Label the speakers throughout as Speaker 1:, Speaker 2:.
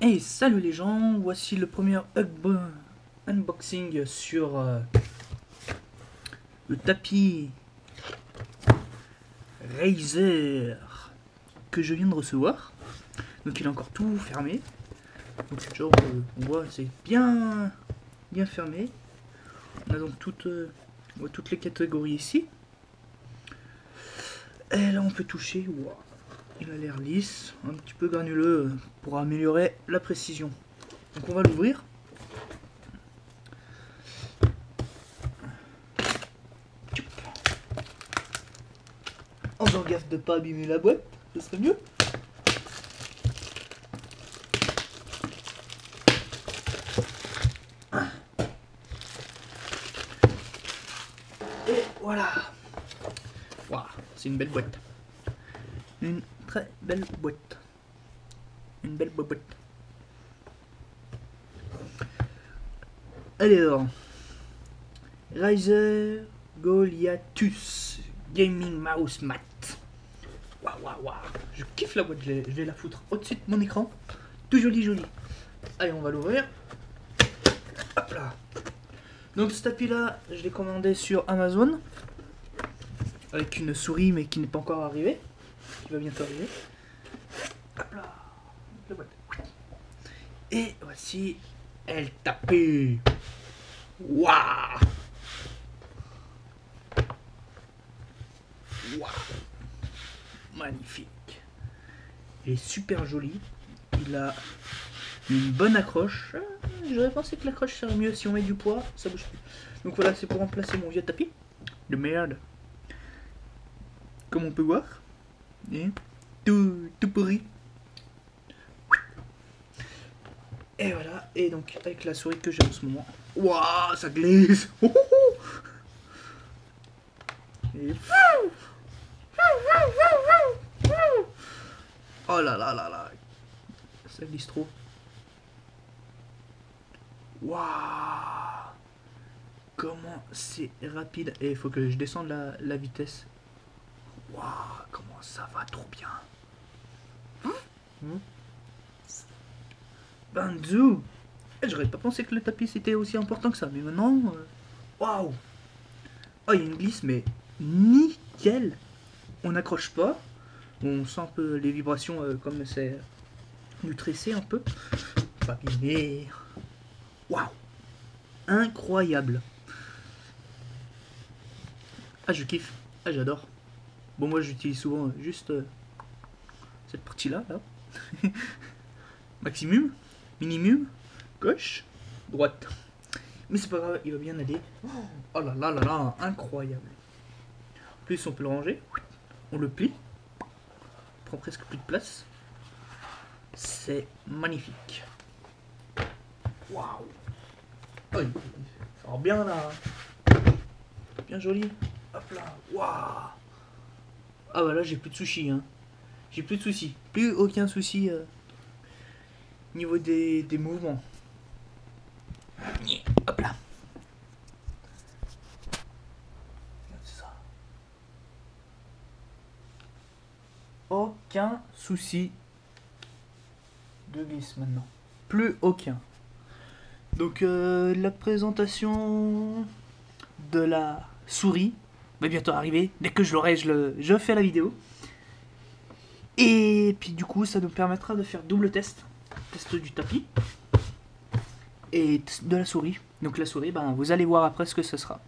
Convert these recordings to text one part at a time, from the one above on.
Speaker 1: Hey, salut les gens, voici le premier unboxing sur le tapis Razer que je viens de recevoir. Donc il est encore tout fermé. Donc genre on voit c'est bien fermé. On a donc toutes les catégories ici. Et là on peut toucher. Wow. Il a l'air lisse, un petit peu granuleux pour améliorer la précision. Donc on va l'ouvrir. En faisant gaffe de ne pas abîmer la boîte, ce serait mieux. Et voilà. Wow, c'est une belle boîte. Une très belle boîte. Une belle boîte. Alors, Razer Goliathus Gaming Mouse Mat. Waouh, waouh, waouh. Je kiffe la boîte, je vais la foutre au-dessus de mon écran. Tout joli, joli. Allez, on va l'ouvrir. Hop là. Donc ce tapis là, je l'ai commandé sur Amazon. Avec une souris mais qui n'est pas encore arrivée. Qui va bientôt arriver. Hop là. La boîte. Et voici El tapis. Waouh. Waouh. Magnifique. Il est super joli. Il a une bonne accroche. J'aurais pensé que l'accroche serait mieux si on met du poids. Ça bouge plus. Donc voilà, c'est pour remplacer mon vieux tapis de merde. Comme on peut voir. Et tout pourri. Et voilà. Et donc avec la souris que j'ai en ce moment. Waouh, ça glisse. Et... oh là là là là. Ça glisse trop. Waouh. Comment c'est rapide. Et il faut que je descende la vitesse. Waouh, comment ça va trop bien. Banzou. J'aurais pas pensé que le tapis c'était aussi important que ça. Mais maintenant... waouh. Oh, il y a une glisse, mais nickel. On n'accroche pas. On sent un peu les vibrations comme c'est du tressé un peu. Pas abîmé. Waouh. Incroyable. Ah, je kiffe. Ah, j'adore. Bon, moi j'utilise souvent juste cette partie-là. Là. Maximum, minimum, gauche, droite. Mais c'est pas grave, il va bien aller. Oh là là là là, incroyable. En plus, on peut le ranger. On le plie. On prend presque plus de place. C'est magnifique. Waouh. Oh, ça rend bien là. Bien joli. Hop là. Waouh. Ah bah là, j'ai plus de soucis. Hein. J'ai plus de soucis. Plus aucun souci niveau des mouvements. Hop là. Ça. Aucun souci de glisse maintenant. Plus aucun. Donc la présentation de la souris va bientôt arriver. Dès que je l'aurai, je fais la vidéo. Et puis du coup, ça nous permettra de faire double test. Test du tapis et de la souris. Donc la souris, ben, vous allez voir après ce que ce sera.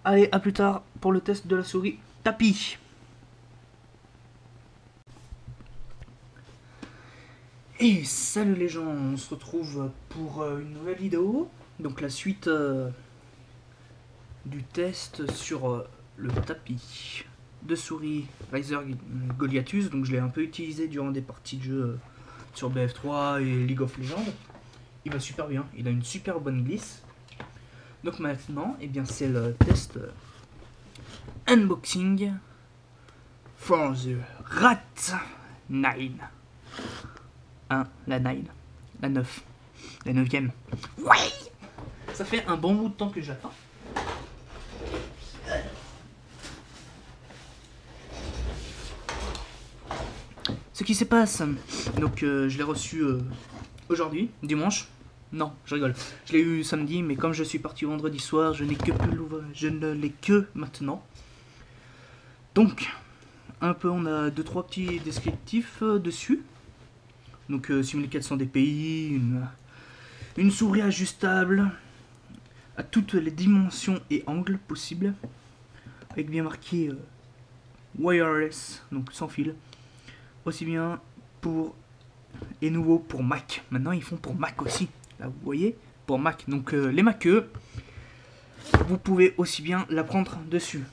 Speaker 1: Allez, à plus tard pour le test de la souris tapis. Et salut les gens, on se retrouve pour une nouvelle vidéo. Donc la suite du test sur le tapis de souris Razer Goliathus. Donc je l'ai un peu utilisé durant des parties de jeu sur BF3 et League of Legends. Il va super bien, il a une super bonne glisse. Donc maintenant, eh bien c'est le test unboxing for the Rat 9. Hein, la 9, la 9, la 9ème. Ouais. Ça fait un bon bout de temps que j'attends. ce qui se passe. Donc je l'ai reçu aujourd'hui, dimanche. Non, je rigole. Je l'ai eu samedi, mais comme je suis parti vendredi soir, je ne l'ai que maintenant. Donc, un peu, on a 2-3 petits descriptifs dessus. Donc, simuler 400 dpi, une souris ajustable à toutes les dimensions et angles possibles, avec bien marqué wireless, donc sans fil, aussi bien pour et nouveau pour Mac. Maintenant, ils font pour Mac aussi. Là, vous voyez, pour Mac. Donc, les Mac, vous pouvez aussi bien la prendre dessus.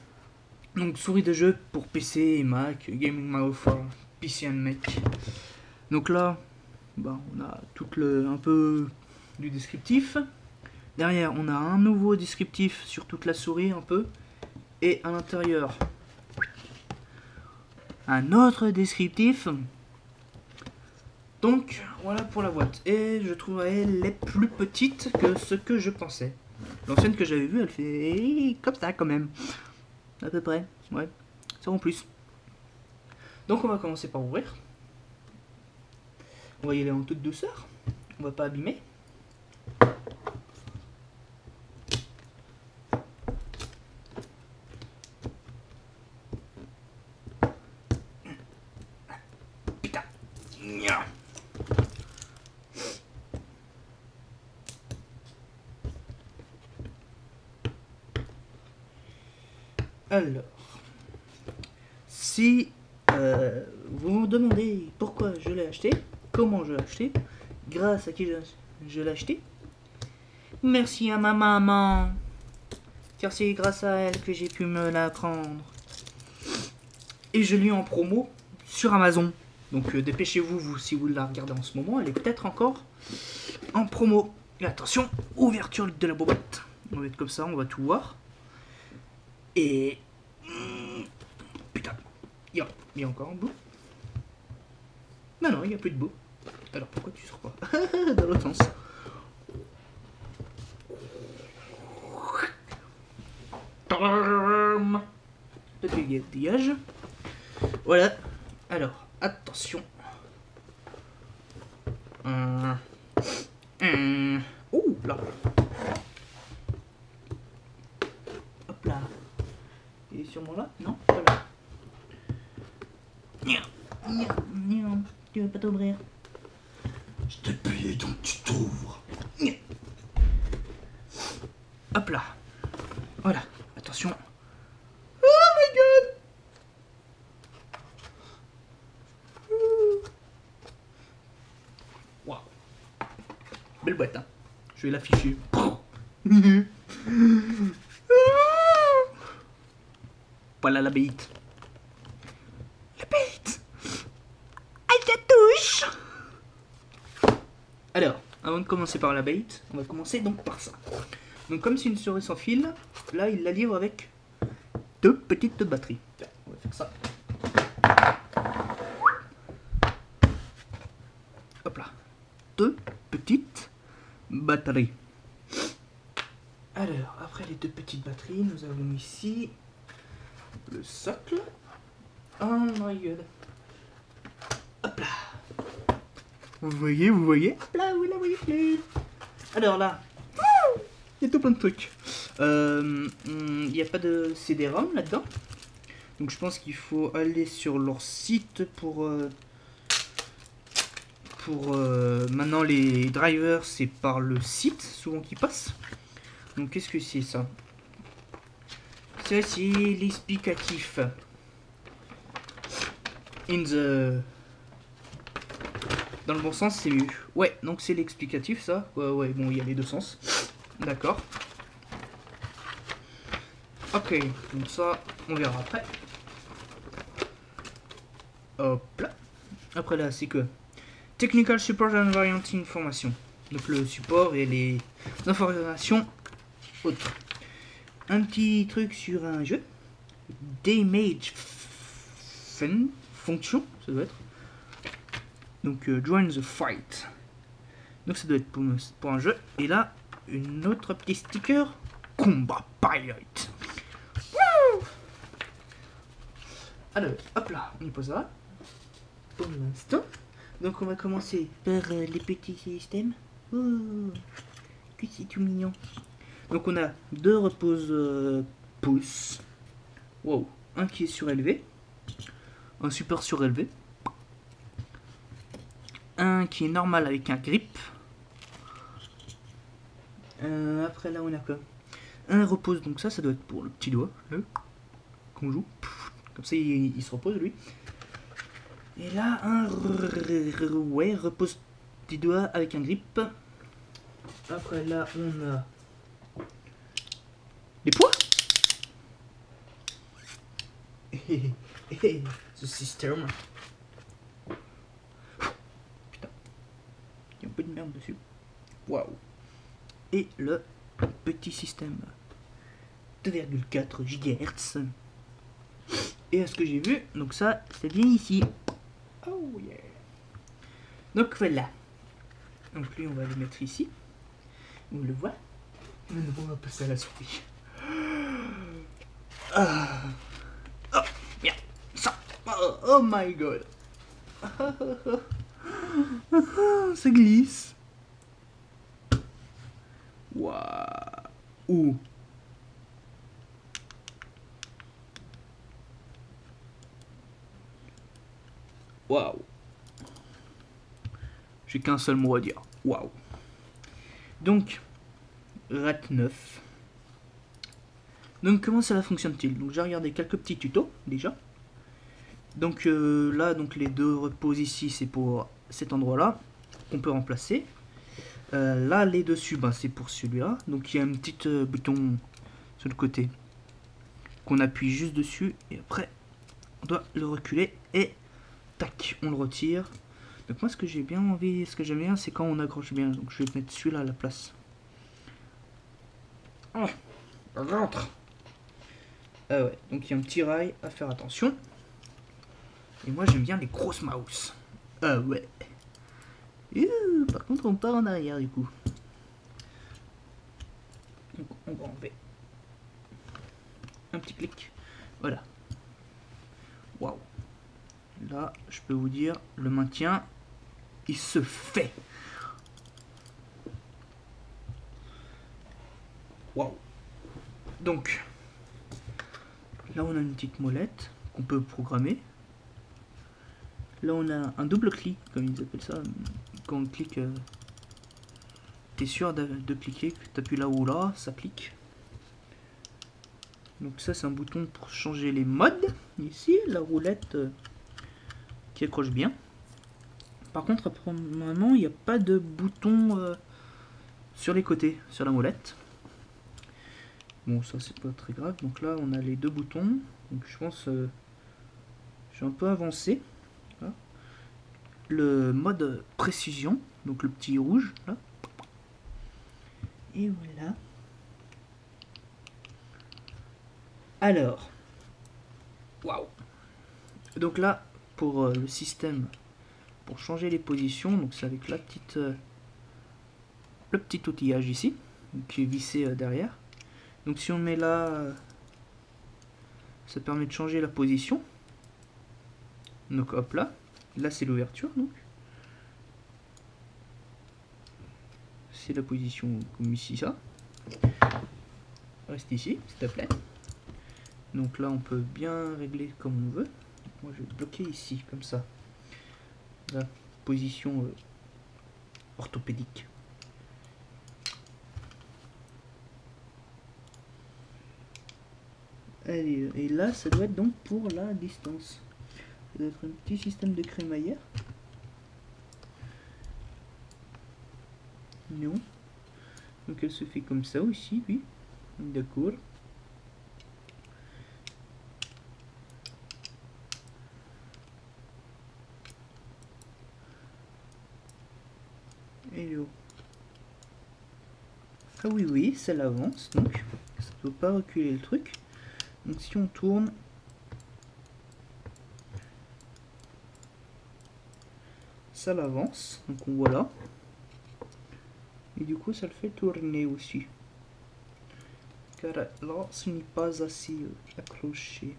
Speaker 1: Donc, souris de jeu pour PC et Mac, Gaming Mouse for PC and Mac. Donc là, bah, on a tout un peu du descriptif. Derrière, on a un nouveau descriptif sur toute la souris un peu. Et à l'intérieur, un autre descriptif. Donc, voilà pour la boîte. Et je trouve elle est plus petite que ce que je pensais. L'ancienne que j'avais vue, elle fait comme ça quand même. À peu près, ouais. Ça en plus. Donc on va commencer par ouvrir. On va y aller en toute douceur. On va pas abîmer. Putain. Alors, si vous me demandez pourquoi je l'ai acheté, comment je l'ai acheté, grâce à qui je l'ai acheté, merci à ma maman, car c'est grâce à elle que j'ai pu me la prendre. Et je l'ai eu en promo sur Amazon. Donc dépêchez-vous, vous, si vous la regardez en ce moment, elle est peut-être encore en promo. Et attention, ouverture de la boîte. On va être comme ça, on va tout voir. Et... putain, il y a encore un bout. Non, il n'y a plus de bout. Alors pourquoi tu sors pas dans l'autre sens? Petit grillage. Voilà. Alors, attention. Oh là. Hop là. Il est sûrement là? Non, pas là. Tu veux pas t'ouvrir?
Speaker 2: Je t'ai payé donc tu t'ouvres.
Speaker 1: Hop là. Voilà. Attention. Oh my god. Waouh. Belle boîte, hein. Je vais l'afficher. Voilà la bête. La bête. Elle te touche. Alors, avant de commencer par la bête, on va commencer donc par ça. Donc comme c'est une souris sans fil, là il la livre avec 2 petites batteries. Tiens, on va faire ça. Hop là. 2 petites batteries. Alors, après les 2 petites batteries, nous avons ici le socle. Oh my god. Hop là. Vous voyez, hop là, vous la voyez plus. Alors là, il y a tout plein de trucs. Il n'y a pas de CD-ROM là-dedans. Donc je pense qu'il faut aller sur leur site pour maintenant les drivers, c'est par le site souvent qui passe. Donc qu'est-ce que c'est ça? Ça c'est l'explicatif. Dans le bon sens c'est mieux. Ouais, donc c'est l'explicatif ça. Ouais, bon il y a les deux sens. D'accord. Ok, donc ça on verra après. Hop là. Après là c'est que Technical Support and Variant Information. Donc le support et les informations autres. Un petit truc sur un jeu. Damage Function, ça doit être. Donc Join the Fight. Donc ça doit être pour un jeu. Et là, une autre petit sticker. Combat Pilot. Wouh! Alors, hop là, on y pose ça. pour l'instant. Donc on va commencer par les petits systèmes. Oh, que c'est tout mignon. Donc on a deux repose pouces. Wow, un qui est surélevé, un super surélevé, un qui est normal avec un grip. Après là on a quoi? Un repose, donc ça doit être pour le petit doigt qu'on joue. Comme ça il se repose lui. Et là un repose petit doigt avec un grip. Après là on a les poids. Ce système. Putain. Il y a un peu de merde dessus. Waouh. Et le petit système 2,4 GHz. Et à ce que j'ai vu, donc ça vient ici. Oh yeah. Donc voilà. Donc lui on va le mettre ici. On le voit. Maintenant on va passer à la souris. Ah. Oh, bien. Ça. Oh my god. Ça glisse. Waouh. Waouh. J'ai qu'un seul mot à dire. Waouh. Donc, RAT 9. Donc, comment cela fonctionne-t-il? Donc, j'ai regardé quelques petits tutos déjà. Donc, là, donc les deux reposes ici, c'est pour cet endroit-là qu'on peut remplacer. Là, les dessus, ben, c'est pour celui-là. Donc, il y a un petit bouton sur le côté qu'on appuie juste dessus et après, on doit le reculer et tac, on le retire. Donc moi ce que j'ai bien envie, ce que j'aime bien, c'est quand on accroche bien. Donc je vais mettre celui-là à la place. Oh, rentre. Ah ouais, donc il y a un petit rail à faire attention. Et moi j'aime bien les grosses mouse. Ah ouais. Par contre on part en arrière du coup. Donc on va enlever un petit clic. Voilà. Waouh. Là je peux vous dire, le maintien, il se fait. Waouh. Donc, là on a une petite molette qu'on peut programmer. Là on a un double clic, comme ils appellent ça. Quand on clique, t'es sûr de cliquer, t'appuies là ou là, ça clique. Donc ça c'est un bouton pour changer les modes. Ici, la roulette qui accroche bien. Par contre, apparemment, il n'y a pas de bouton sur les côtés, sur la molette. Bon, ça c'est pas très grave. Donc là, on a les deux boutons. Donc je pense, je suis un peu avancé. Là. Le mode précision, donc le petit rouge là. Et voilà. Alors, waouh. Donc là, pour le système, pour changer les positions, donc c'est avec la petite, le petit outillage ici, donc, qui est vissé derrière. Donc si on met là, ça permet de changer la position. Donc hop là, là c'est l'ouverture donc. C'est la position comme ici ça. Reste ici s'il te plaît. Donc là on peut bien régler comme on veut. Moi je vais bloquer ici comme ça. La position orthopédique. Allez, et là ça doit être donc pour la distance. Ça doit être un petit système de crémaillère. Non. Donc elle se fait comme ça aussi, oui. D'accord. Hello. Ah oui, oui, ça l'avance, donc ça ne doit pas reculer le truc. Donc si on tourne, ça l'avance, donc on voit là. Et du coup ça le fait tourner aussi. Car là ce n'est pas assez accroché.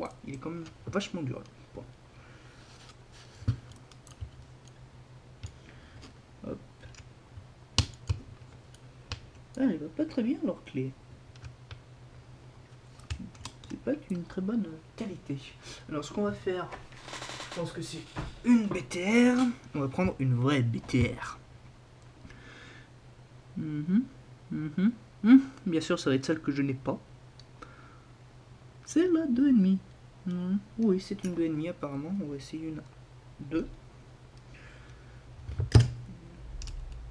Speaker 1: Ouais, il est quand même vachement dur. Là. Bon. Hop. Ah, elle va pas très bien leur clé. C'est pas d'une très bonne qualité. Alors ce qu'on va faire, je pense que c'est une BTR. On va prendre une vraie BTR. Bien sûr, ça va être celle que je n'ai pas. C'est la 2,5. Oui, c'est une 2,5 apparemment. On va essayer une 2.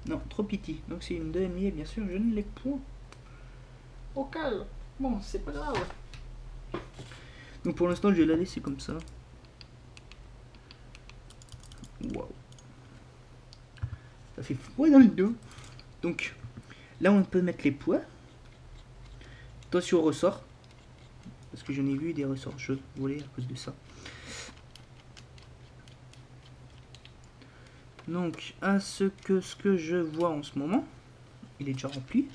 Speaker 1: Non, trop petit. Donc c'est une 2,5 et bien sûr, je ne l'ai point. Au calme. Bon, c'est pas grave. Donc pour l'instant, je vais la laisser comme ça. Waouh. Ça fait froid dans le dos. Donc là, on peut mettre les poids. Attention au ressort. Parce que j'en ai vu des ressorts volés à cause de ça. Donc, à ce que je vois en ce moment, il est déjà rempli.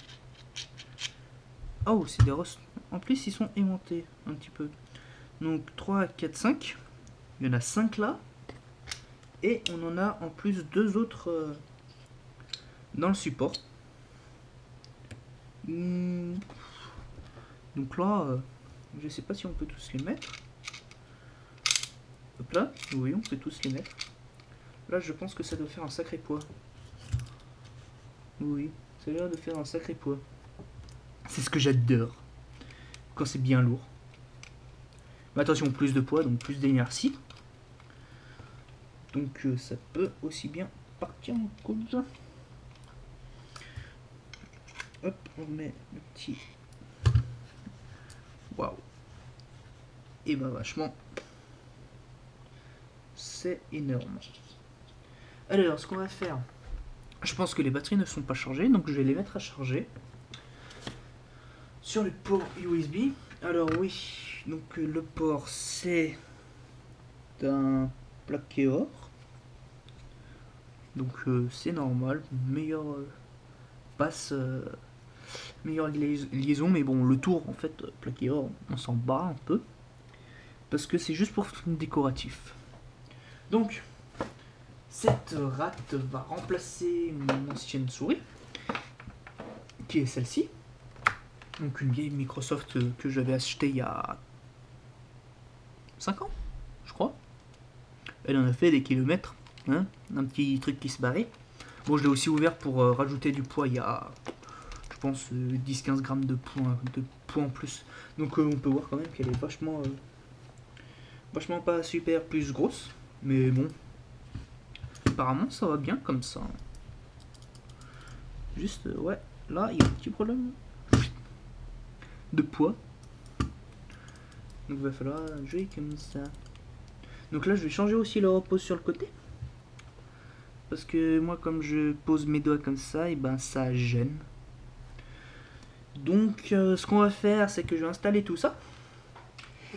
Speaker 1: Oh, c'est des ressorts. En plus, ils sont aimantés un petit peu. Donc, 3, 4, 5. Il y en a 5 là. Et on en a en plus 2 autres dans le support. Donc là, je sais pas si on peut tous les mettre. Hop là, oui, on peut tous les mettre. Là, je pense que ça doit faire un sacré poids. Oui, ça a l'air de faire un sacré poids. C'est ce que j'adore. Quand c'est bien lourd. Mais attention, plus de poids, donc plus d'inertie. Donc ça peut aussi bien partir en cause. Hop, on met le petit... Waouh. Et bah vachement. C'est énorme. Alors, ce qu'on va faire... Je pense que les batteries ne sont pas chargées, donc je vais les mettre à charger. Sur le port USB. Alors oui, donc le port c'est d'un plaqué or. Donc c'est normal, meilleure passe, meilleure liaison, mais bon le tour en fait plaqué or, on s'en bat un peu parce que c'est juste pour décoratif. Donc cette rate va remplacer mon ancienne souris, qui est celle-ci. Donc une vieille Microsoft que j'avais achetée il y a 5 ans, je crois. Elle en a fait des kilomètres, hein, un petit truc qui se barrait. Bon, je l'ai aussi ouvert pour rajouter du poids il y a, je pense, 10-15 grammes de poids en plus. Donc on peut voir quand même qu'elle est vachement pas super plus grosse. Mais bon, apparemment ça va bien comme ça. Juste, ouais, là il y a un petit problème de poids. Donc il va falloir jouer comme ça. Donc là je vais changer aussi le repose sur le côté. Parce que moi comme je pose mes doigts comme ça, et ben ça gêne. Donc ce qu'on va faire c'est que je vais installer tout ça.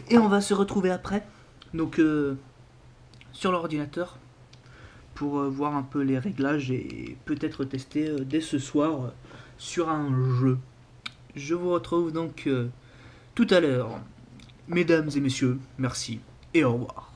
Speaker 1: Et on va se retrouver après. Donc sur l'ordinateur. Pour voir un peu les réglages et peut-être tester dès ce soir sur un jeu. Je vous retrouve donc tout à l'heure. Mesdames et messieurs, merci et au revoir.